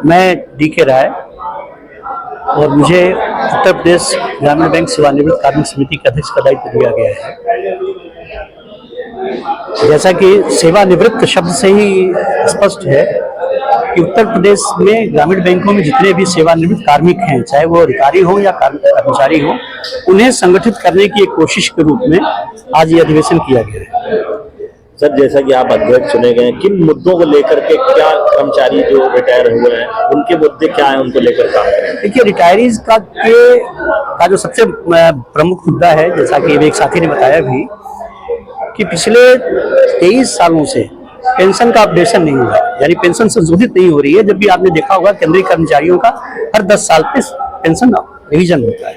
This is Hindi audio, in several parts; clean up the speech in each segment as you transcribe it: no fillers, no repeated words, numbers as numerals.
मैं डी.के. राय और मुझे उत्तर प्रदेश ग्रामीण बैंक सेवानिवृत्त कार्मिक समिति के अध्यक्ष का दायित्व दिया गया है। जैसा कि सेवानिवृत्त शब्द से ही स्पष्ट है कि उत्तर प्रदेश में ग्रामीण बैंकों में जितने भी सेवानिवृत्त कार्मिक हैं, चाहे वो अधिकारी हो या कर्मचारी हो, उन्हें संगठित करने की एक कोशिश के रूप में आज ये अधिवेशन किया गया है। सर, जैसा कि आप अध्यक्ष चुने गए, किन मुद्दों को लेकर के, क्या कर्मचारी जो रिटायर हुए हैं उनके मुद्दे क्या हैं, उनको लेकर काम करें? देखिए, रिटायरीज का जो सबसे प्रमुख मुद्दा है, जैसा कि एक साथी ने बताया भी कि पिछले 23 सालों से पेंशन का अपडेशन नहीं हुआ, यानी पेंशन संशोधित नहीं हो रही है। जब भी आपने देखा होगा केंद्रीय कर्मचारियों का हर 10 साल पे पेंशन रिवीजन होता है।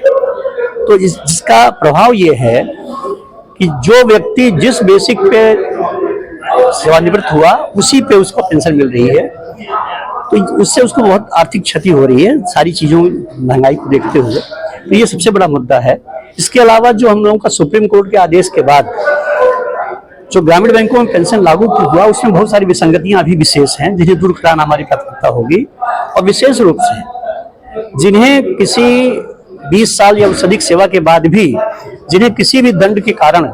तो जिसका प्रभाव ये है कि जो व्यक्ति जिस बेसिक पे सेवानिवृत्त हुआ उसी पे उसको पेंशन मिल रही है, तो उससे उसको बहुत आर्थिक क्षति हो रही है सारी चीजों महंगाई को देखते हुए। तो ये सबसे बड़ा मुद्दा है। इसके अलावा जो हम लोगों का सुप्रीम कोर्ट के आदेश के बाद जो ग्रामीण बैंकों में पेंशन लागू हुआ, उसमें बहुत सारी विसंगतियां अभी विशेष हैं, जिन्हें दूर कराना हमारी प्राथमिकता होगी। और विशेष रूप से जिन्हें किसी 20 साल या उससे अधिक सेवा के बाद भी जिन्हें किसी भी दंड के कारण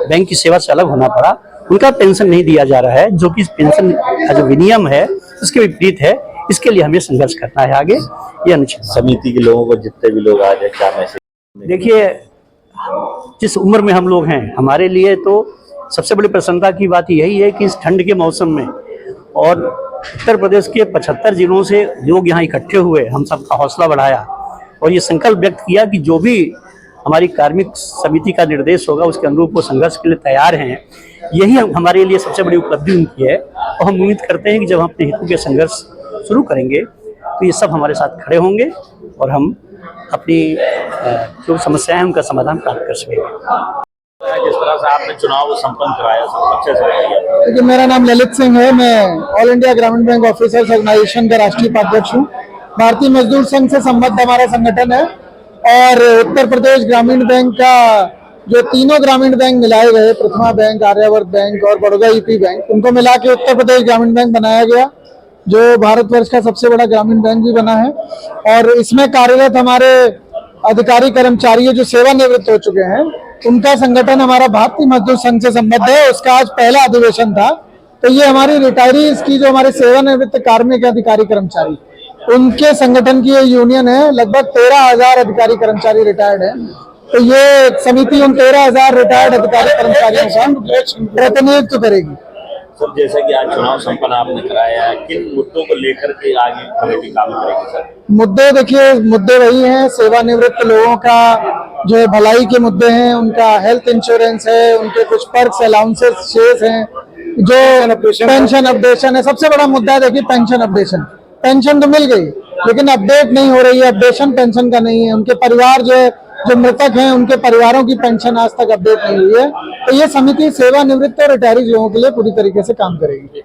बैंक की सेवा से अलग होना पड़ा, उनका पेंशन नहीं दिया जा रहा है, जो कि पेंशन का जो विनियम है उसके विपरीत है। इसके लिए हमें संघर्ष करना है आगे। ये अनुचित समिति के लोगों को, जितने भी लोग आ जाए, क्या मैसेज? देखिए, जिस उम्र में हम लोग हैं, हमारे लिए तो सबसे बड़ी प्रसन्नता की बात यही है कि इस ठंड के मौसम में और उत्तर प्रदेश के 75 जिलों से लोग यहाँ इकट्ठे हुए, हम सबका हौसला बढ़ाया और ये संकल्प व्यक्त किया कि जो भी हमारी कार्मिक समिति का निर्देश होगा उसके अनुरूप वो संघर्ष के लिए तैयार हैं। यही हमारे लिए सबसे बड़ी उपलब्धि उनकी है। और हम उम्मीद करते हैं कि जब हम अपने हितों के संघर्ष शुरू करेंगे तो ये सब हमारे साथ खड़े होंगे और हम अपनी जो समस्याएं हैं उनका समाधान प्राप्त कर सकेंगे। जिस तरह से आपने चुनाव संपन्न कराया, सब अच्छे से किया। देखिए, मेरा नाम ललित सिंह है। मैं ऑल इंडिया ग्रामीण बैंक ऑफिसर्स ऑर्गेनाइजेशन का राष्ट्रीय उपाध्यक्ष हूँ। भारतीय मजदूर संघ से संबद्ध हमारा संगठन है और उत्तर प्रदेश ग्रामीण बैंक का जो तीनों ग्रामीण बैंक मिलाए गए, प्रथमा बैंक, आर्यावर्त बैंक और बड़ौदा यूपी बैंक, उनको मिला के उत्तर प्रदेश ग्रामीण बैंक बनाया गया, जो भारतवर्ष का सबसे बड़ा ग्रामीण बैंक भी बना है। और इसमें कार्यरत हमारे अधिकारी कर्मचारी जो सेवानिवृत्त हो चुके हैं, उनका संगठन हमारा भारतीय मजदूर संघ से संबद्ध है। उसका आज पहला अधिवेशन था। तो ये हमारी रिटायरीज की, जो हमारे सेवानिवृत्त कार्मिक अधिकारी कर्मचारी, उनके संगठन की ये यूनियन है। लगभग 13,000 अधिकारी कर्मचारी रिटायर्ड है। तो ये समिति उन 13,000 रिटायर्ड अधिकारी कर्मचारियों का प्रतिनिधित्व करेगी। सर, जैसा कि आज चुनाव संपन्न आपने कराया है, किन मुद्दों को लेकर के आगे कमेटी काम करेगी? सर, मुद्दे, देखिए, मुद्दे वही हैं। सेवानिवृत्त लोगों का जो है भलाई के मुद्दे हैं, उनका हेल्थ इंश्योरेंस है, उनके कुछ पर्क्स, अलाउंसेस शेष हैं, जो पेंशन अपडेशन है। सबसे बड़ा मुद्दा है, देखिए, पेंशन अपडेशन। पेंशन तो मिल गई लेकिन अपडेट नहीं हो रही है, अपडेशन पेंशन का नहीं है। उनके परिवार जो मृतक हैं, उनके परिवारों की पेंशन आज तक अपडेट नहीं हुई है। तो ये समिति सेवानिवृत्त और रिटायरी लोगों के लिए पूरी तरीके से काम करेगी।